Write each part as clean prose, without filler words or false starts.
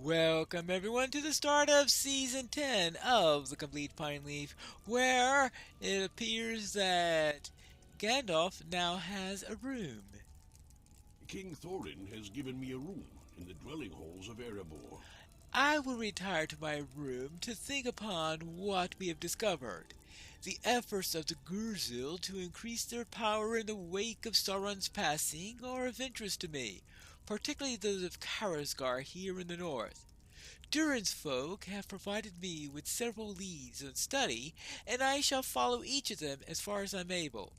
Welcome everyone to the start of Season 10 of The Complete Pineleaf, where it appears that Gandalf now has a room. King Thorin has given me a room in the dwelling halls of Erebor. I will retire to my room to think upon what we have discovered. The efforts of the Gurzil to increase their power in the wake of Sauron's passing are of interest to me, particularly those of Karazgar here in the north. Durin's folk have provided me with several leads on study, and I shall follow each of them as far as I'm able.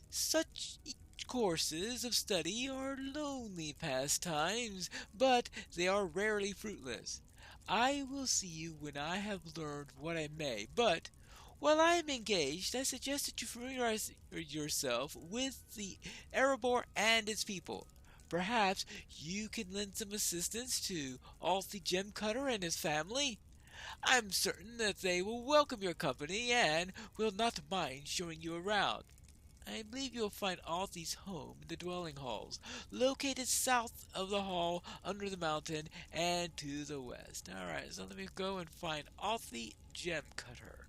Such courses of study are lonely pastimes, but they are rarely fruitless. I will see you when I have learned what I may, but while I am engaged, I suggest that you familiarize yourself with the Erebor and its people. Perhaps you can lend some assistance to Althi Gemcutter and his family. I'm certain that they will welcome your company and will not mind showing you around. I believe you'll find Althi's home in the dwelling halls, located south of the hall, under the mountain, and to the west. Alright, so let me go and find Althi Gemcutter.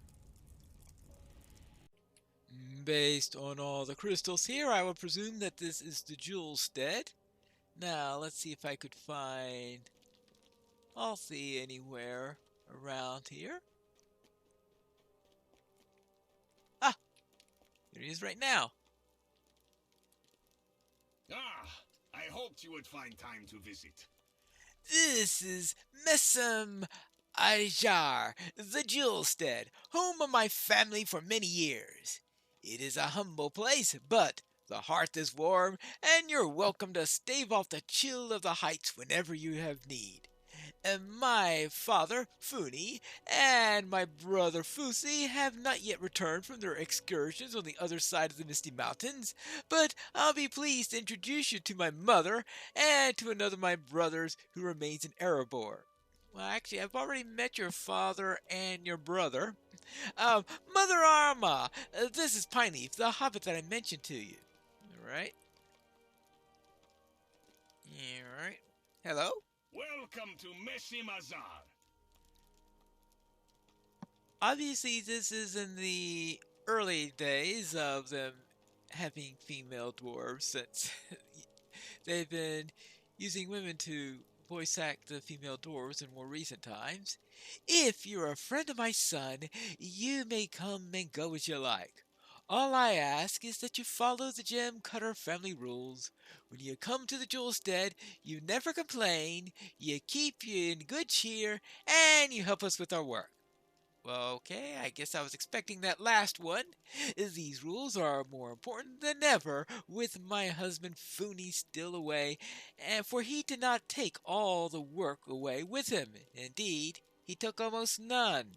Based on all the crystals here, I would presume that this is the jewel stead. Now, let's see if I could find Althi anywhere around here. Ah, here he is right now. I hoped you would find time to visit. This is Messam Ajar, the jewel stead, home of my family for many years. It is a humble place, but the hearth is warm, and you're welcome to stave off the chill of the heights whenever you have need. And my father, Funi, and my brother Fusi have not yet returned from their excursions on the other side of the Misty Mountains, but I'll be pleased to introduce you to my mother and to another of my brothers who remains in Erebor. Well, actually, I've already met your father and your brother. Mother Arma, this is Pineleaf, the hobbit that I mentioned to you. Alright. Alright. Hello? Welcome to Messimazar. Obviously, this is in the early days of them having female dwarves, since they've been using women to voice act the female dwarves in more recent times. If you're a friend of my son, you may come and go as you like. All I ask is that you follow the Gem Cutter family rules. When you come to the Jewel Stead, you never complain, you keep you in good cheer, and you help us with our work. Well, okay, I guess I was expecting that last one. These rules are more important than ever with my husband Fooney still away, and for he did not take all the work away with him. Indeed, he took almost none.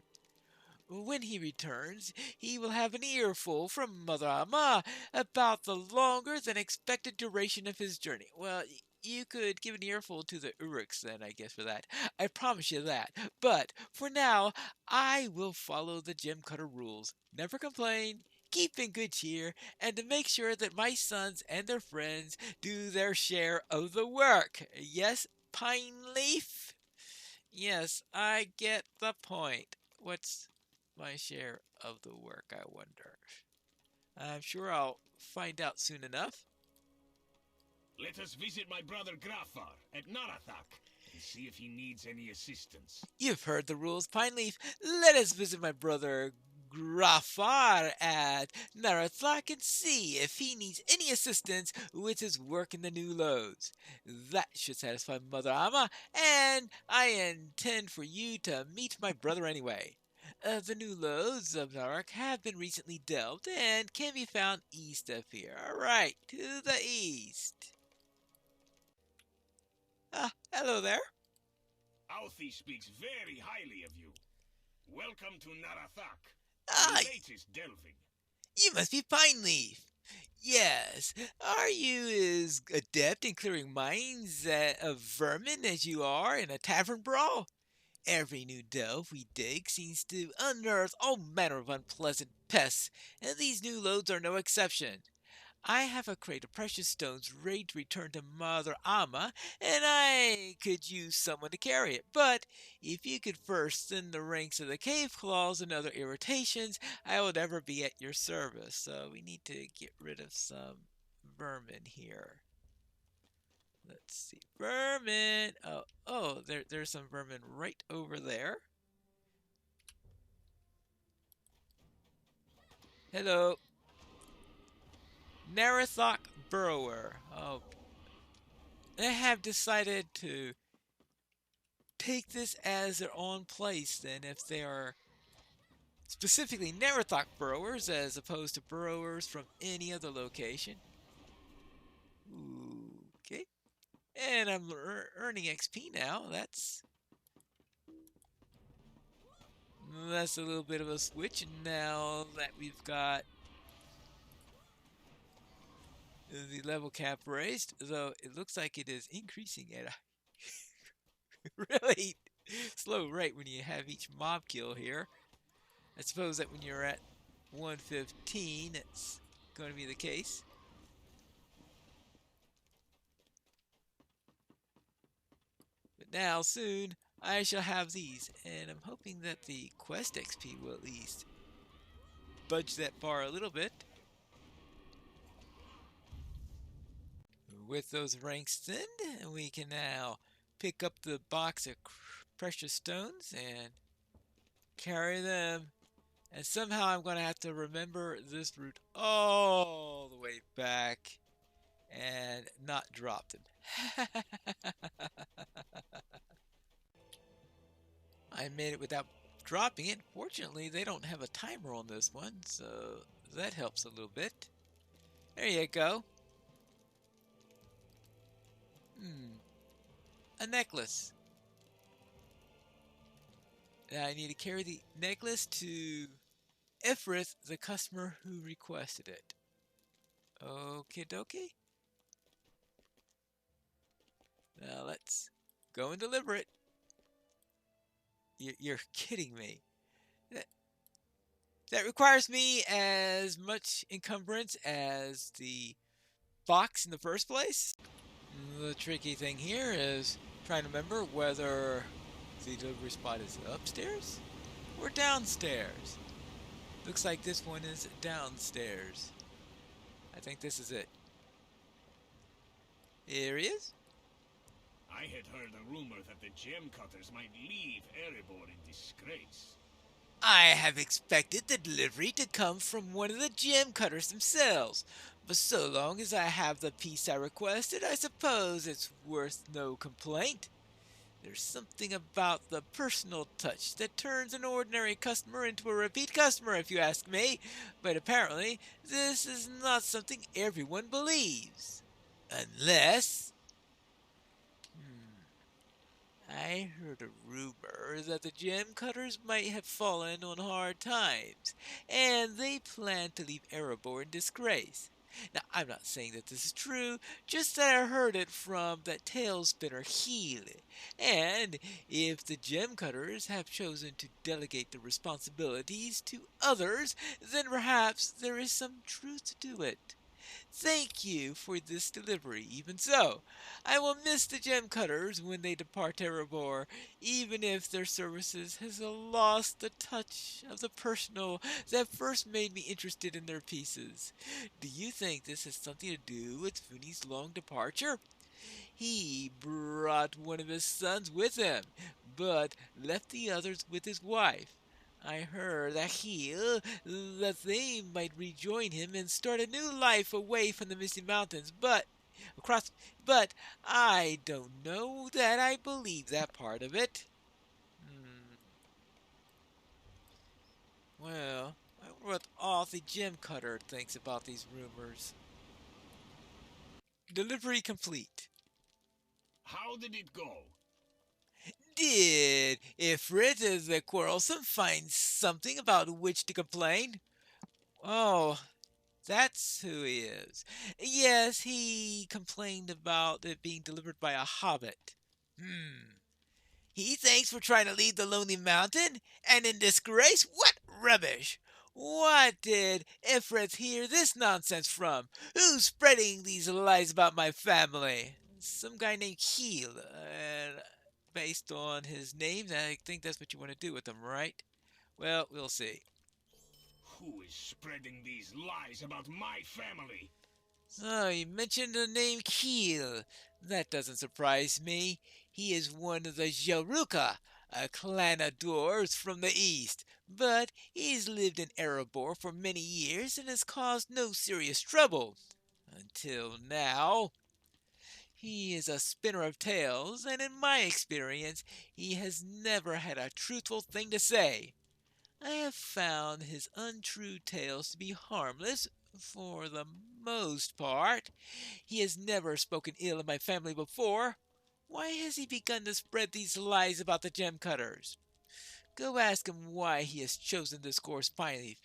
When he returns, he will have an earful from Mother Amma about the longer than expected duration of his journey. Well, you could give an earful to the Uruks then, I guess, for that. I promise you that. But for now, I will follow the Gem Cutter rules. Never complain, keep in good cheer, and to make sure that my sons and their friends do their share of the work. Yes, Pine Leaf? Yes, I get the point. What's my share of the work, I wonder? I'm sure I'll find out soon enough. Let us visit my brother Grafar at Narathak and see if he needs any assistance. You've heard the rules, Pineleaf. Let us visit my brother Grafar at Narathak and see if he needs any assistance with his work in the new loads. That should satisfy Mother Amma, and I intend for you to meet my brother anyway. The new loads of Narak have been recently delved and can be found east of here. Alright, to the east. Hello there. Althi speaks very highly of you. Welcome to Narathak, Ah, the latest delving. you must be Pineleaf. Yes, are you as adept in clearing mines of vermin as you are in a tavern brawl? Every new delve we dig seems to unearth all manner of unpleasant pests, and these new loads are no exception. I have a crate of precious stones ready to return to Mother Amma, and I could use someone to carry it. But if you could first thin the ranks of the cave claws and other irritations, I will never be at your service. So we need to get rid of some vermin here. Let's see. Vermin! There's some vermin right over there. Hello. Narathok Burrower. Oh, they have decided to take this as their own place then if they are specifically Narathok burrowers as opposed to burrowers from any other location. Okay. And I'm earning XP now. That's a little bit of a switch. And now that we've got the level cap raised, though it looks like it is increasing at a really slow rate when you have each mob kill here. I suppose that when you're at 115, it's going to be the case. But now, soon, I shall have these, and I'm hoping that the quest XP will at least budge that bar a little bit. With those ranks thinned, we can now pick up the box of precious stones and carry them. And somehow I'm going to have to remember this route all the way back and not drop them. I made it without dropping it. Fortunately, they don't have a timer on this one, so that helps a little bit. There you go. A necklace. Now I need to carry the necklace to Ifrith, the customer who requested it. Okie dokie. Now let's go and deliver it. You're kidding me. That requires me as much encumbrance as the box in the first place. The tricky thing here is trying to remember whether the delivery spot is upstairs or downstairs. Looks like this one is downstairs. I think this is it. Here he is. I had heard a rumor that the gem cutters might leave Erebor in disgrace. I have expected the delivery to come from one of the gem cutters themselves, but so long as I have the piece I requested, I suppose it's worth no complaint. There's something about the personal touch that turns an ordinary customer into a repeat customer, if you ask me, but apparently this is not something everyone believes. Unless... I heard a rumor that the gem cutters might have fallen on hard times, and they plan to leave Erebor in disgrace. Now, I'm not saying that this is true, just that I heard it from that tail spinner Healy. And if the gem cutters have chosen to delegate the responsibilities to others, then perhaps there is some truth to it. Thank you for this delivery. Even so, I will miss the gem cutters when they depart Erebor, even if their services has lost the touch of the personal that first made me interested in their pieces. Do you think this has something to do with Funi's long departure? He brought one of his sons with him, but left the others with his wife. I heard that they might rejoin him and start a new life away from the Misty Mountains, but I don't know that I believe that part of it. Well, I wonder what Arthur Gem Cutter thinks about these rumors. Delivery complete. How did it go? Did Ifrit the Quarrelsome find something about which to complain? Oh, that's who he is. Yes, he complained about it being delivered by a hobbit. He thinks we're trying to leave the Lonely Mountain? And in disgrace? What rubbish! What did Ifrit hear this nonsense from? Who's spreading these lies about my family? Some guy named Keel. And based on his name, I think that's what you want to do with him, right? Well, we'll see. Who is spreading these lies about my family? Oh, you mentioned the name Keel. That doesn't surprise me. He is one of the Jaruka, a clan of dwarves from the east. But he's lived in Erebor for many years and has caused no serious trouble. Until now. He is a spinner of tales, and in my experience, he has never had a truthful thing to say. I have found his untrue tales to be harmless for the most part. He has never spoken ill of my family before. Why has he begun to spread these lies about the gem cutters? Go ask him why he has chosen this course Pineleaf.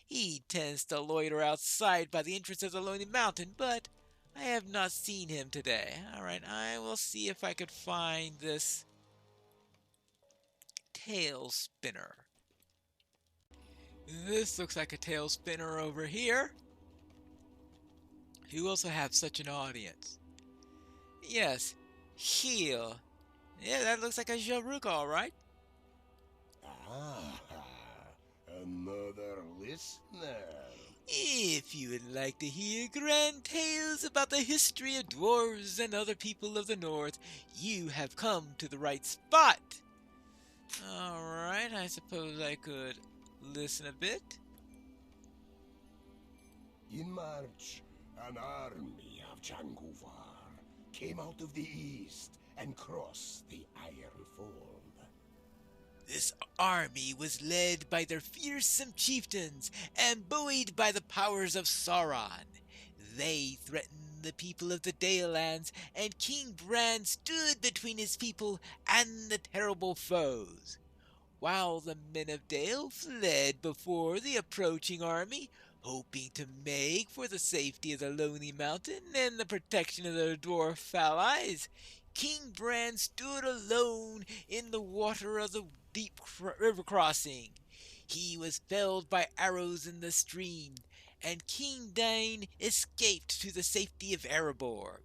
He tends to loiter outside by the entrance of the Lonely Mountain, but I have not seen him today. Alright, I will see if I could find this tail spinner. This looks like a tail spinner over here. You also have such an audience. Yes, heel. Yeah, that looks like a Jaruka, alright. Ah, another listener. If you would like to hear grand tales about the history of dwarves and other people of the north, you have come to the right spot. Alright, I suppose I could listen a bit. In March, an army of Janguvar came out of the east and crossed the Iron Fold. This army was led by their fearsome chieftains and buoyed by the powers of Sauron. They threatened the people of the Dalelands, and King Bran stood between his people and the terrible foes. While the men of Dale fled before the approaching army, hoping to make for the safety of the Lonely Mountain and the protection of their dwarf allies, King Bran stood alone in the water of the deep river crossing. He was felled by arrows in the stream, and King Dain escaped to the safety of Erebor.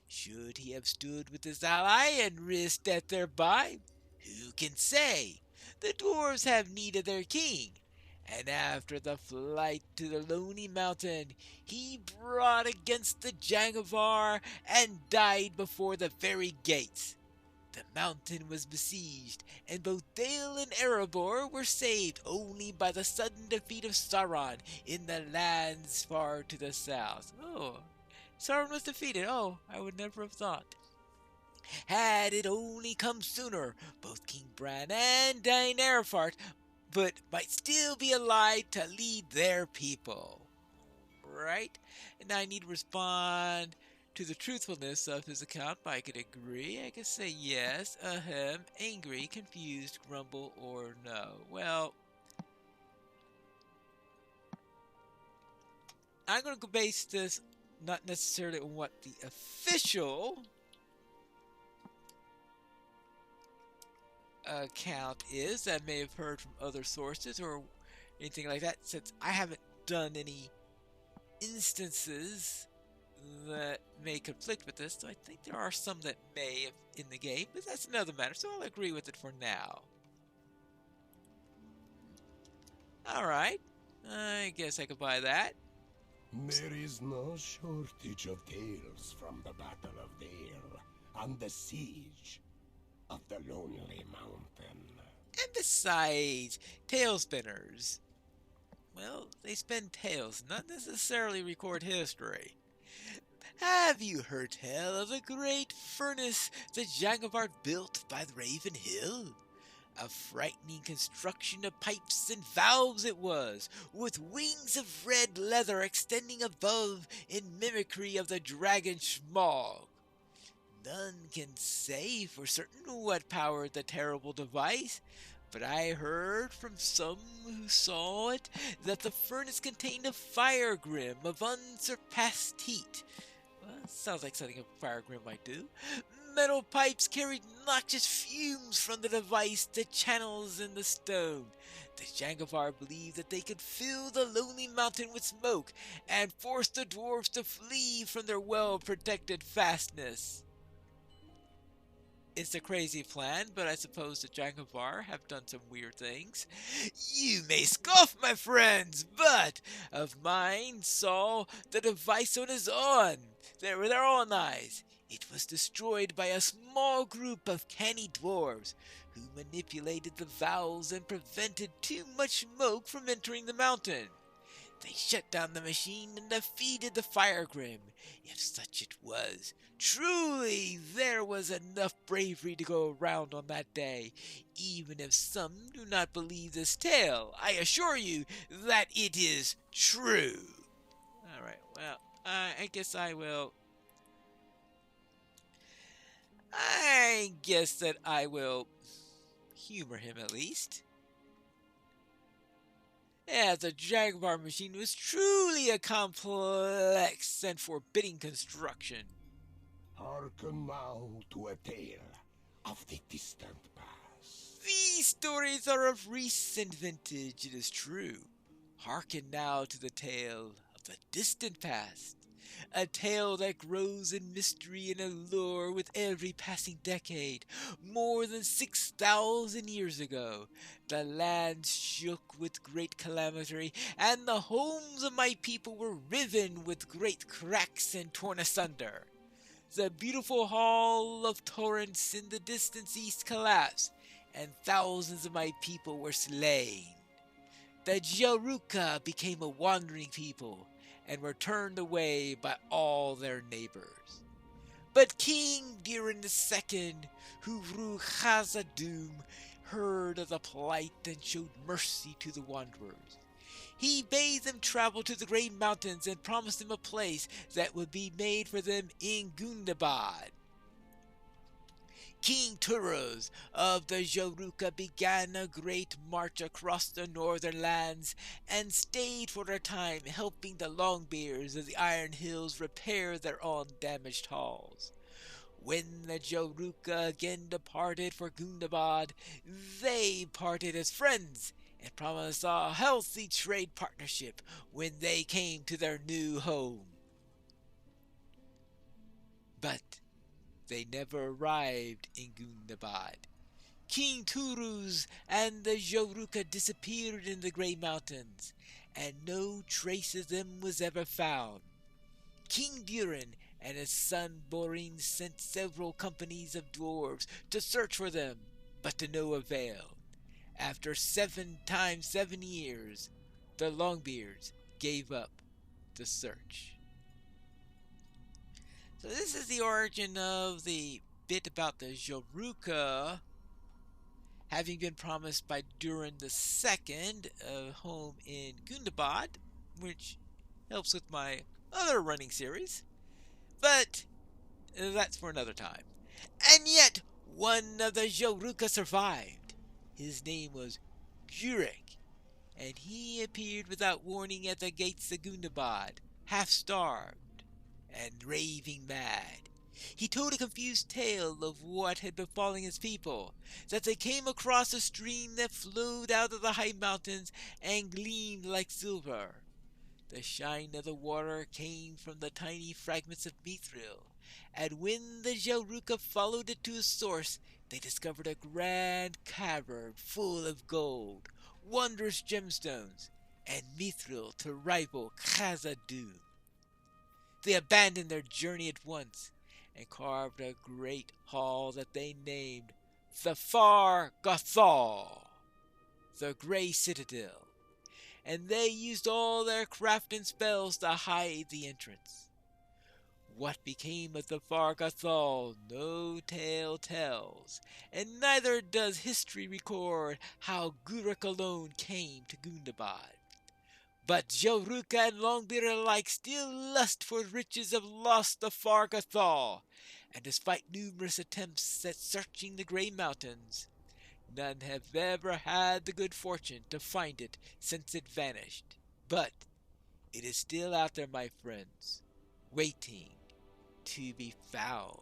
Should he have stood with his ally and risked death thereby? Who can say? The dwarves have need of their king, and after the flight to the Lonely Mountain, he brought against the Jangavar and died before the very gates. The mountain was besieged, and both Dale and Erebor were saved only by the sudden defeat of Sauron in the lands far to the south. Oh, Sauron was defeated. Oh, I would never have thought. Had it only come sooner, both King Bran and Daenerys but might still be alive to lead their people. Right? And I need to respond to the truthfulness of his account, but I could agree. I could say yes, ahem, angry, confused, grumble, or no. Well, I'm going to base this not necessarily on what the official account is that I may have heard from other sources or anything like that, since I haven't done any instances that may conflict with this, so I think there are some that may have in the game, but that's another matter, so I'll agree with it for now. Alright, I guess I could buy that. There is no shortage of tales from the Battle of Dale and the siege of the Lonely Mountain. And besides, tail spinners, well, they spin tales, not necessarily record history. Have you heard tell of the great furnace the Jangavar built by the Raven Hill? A frightening construction of pipes and valves it was, with wings of red leather extending above in mimicry of the dragon Schmog. None can say for certain what powered the terrible device, but I heard from some who saw it that the furnace contained a fire grim of unsurpassed heat. Well, sounds like something a fire grim might do. metal pipes carried noxious fumes from the device to channels in the stone. The Jangavar believed that they could fill the lonely mountain with smoke and force the dwarves to flee from their well-protected fastness. It's a crazy plan, but I suppose the Jangavar have done some weird things. You may scoff, my friends, but of mine saw the device on his own. There were their own eyes. It was destroyed by a small group of canny dwarves who manipulated the valves and prevented too much smoke from entering the mountain. They shut down the machine and defeated the Fire Grim, if such it was. Truly, there was enough bravery to go around on that day, even if some do not believe this tale. I assure you that it is true. Alright, well, I guess I will... I guess that I will humor him at least. Yeah, the Jaguar machine was truly a complex and forbidding construction. Hearken now to a tale of the distant past. These stories are of recent vintage, it is true. Hearken now to the tale of the distant past. A tale that grows in mystery and allure with every passing decade. More than 6,000 years ago, the land shook with great calamity, and the homes of my people were riven with great cracks and torn asunder. The beautiful hall of torrents in the distant east collapsed, and thousands of my people were slain. The Jaruka became a wandering people, and were turned away by all their neighbors. But King Diran II, who ruled Khazad-dûm, heard of the plight and showed mercy to the wanderers. He bade them travel to the great mountains and promised them a place that would be made for them in Gundabad. King Turuz of the Jaruka began a great march across the northern lands and stayed for a time helping the Longbeards of the Iron Hills repair their own damaged halls. When the Jaruka again departed for Gundabad, they parted as friends and promised a healthy trade partnership when they came to their new home. But they never arrived in Gundabad. King Turuz and the Jaruka disappeared in the Grey Mountains, and no trace of them was ever found. King Diran and his son Borin sent several companies of dwarves to search for them, but to no avail. After 7 times 7 years, the Longbeards gave up the search. So this is the origin of the bit about the Jaruka having been promised by Durin II a home in Gundabad, which helps with my other running series. But that's for another time. And yet, one of the Jaruka survived. His name was Jurek, and he appeared without warning at the gates of Gundabad, half-starved and raving mad. He told a confused tale of what had befallen his people, that they came across a stream that flowed out of the high mountains and gleamed like silver. The shine of the water came from the tiny fragments of mithril, and when the Jaruka followed it to its source, they discovered a grand cavern full of gold, wondrous gemstones, and mithril to rival Khazad-dûm. They abandoned their journey at once and carved a great hall that they named the Far Gathal, the Grey Citadel, and they used all their craft and spells to hide the entrance. What became of the Far Gathal no tale tells, and neither does history record how Guruk alone came to Gundabad. But Jaruka and Longbeard alike still lust for riches have lost the Far Gathal, and despite numerous attempts at searching the Grey Mountains, none have ever had the good fortune to find it since it vanished. But it is still out there, my friends, waiting to be found.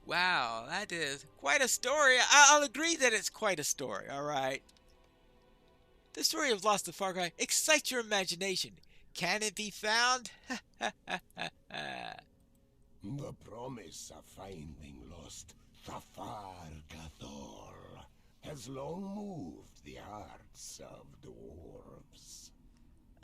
Wow, that is quite a story. I'll agree that it's quite a story, alright? The story of Lost to Far Cry excites your imagination. Can it be found? The promise of finding lost Thafar Gathor has long moved the hearts of dwarves.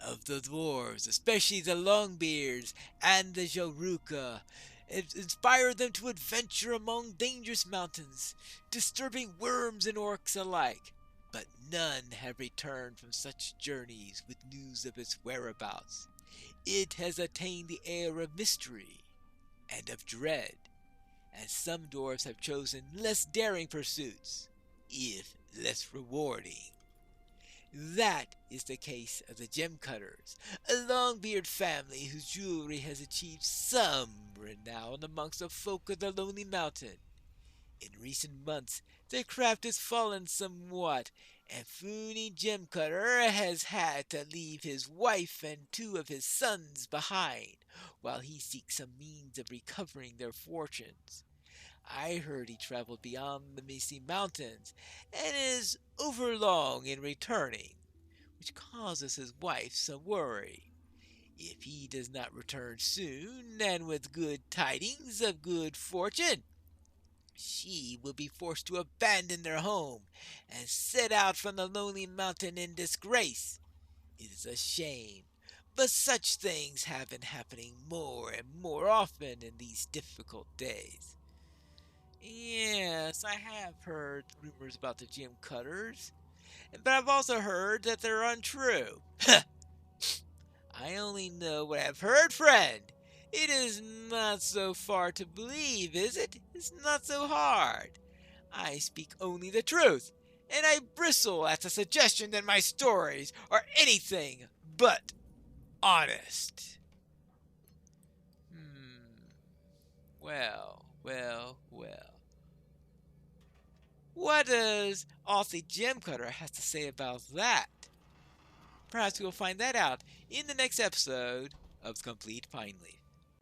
Of the dwarves, especially the Longbeards and the Joruka. It inspired them to adventure among dangerous mountains, disturbing worms and orcs alike. But none have returned from such journeys with news of its whereabouts. It has attained the air of mystery and of dread, and some dwarves have chosen less daring pursuits, if less rewarding. That is the case of the Gem Cutters, a Longbeard family whose jewelry has achieved some renown amongst the folk of the Lonely Mountain. In recent months, their craft has fallen somewhat, and Foony Gem Cutter has had to leave his wife and two of his sons behind, while he seeks some means of recovering their fortunes. I heard he traveled beyond the Misty Mountains and is overlong in returning, which causes his wife some worry. If he does not return soon and with good tidings of good fortune, she will be forced to abandon their home and set out from the Lonely Mountain in disgrace. It is a shame, but such things have been happening more and more often in these difficult days. Yes, I have heard rumors about the Gem Cutters, but I've also heard that they're untrue. I only know what I've heard, friend. It is not so far to believe, is it? It's not so hard. I speak only the truth, and I bristle at the suggestion that my stories are anything but honest. Well. What does Aussie Gem Cutter have to say about that? Perhaps we'll find that out in the next episode of Complete Pineleaf.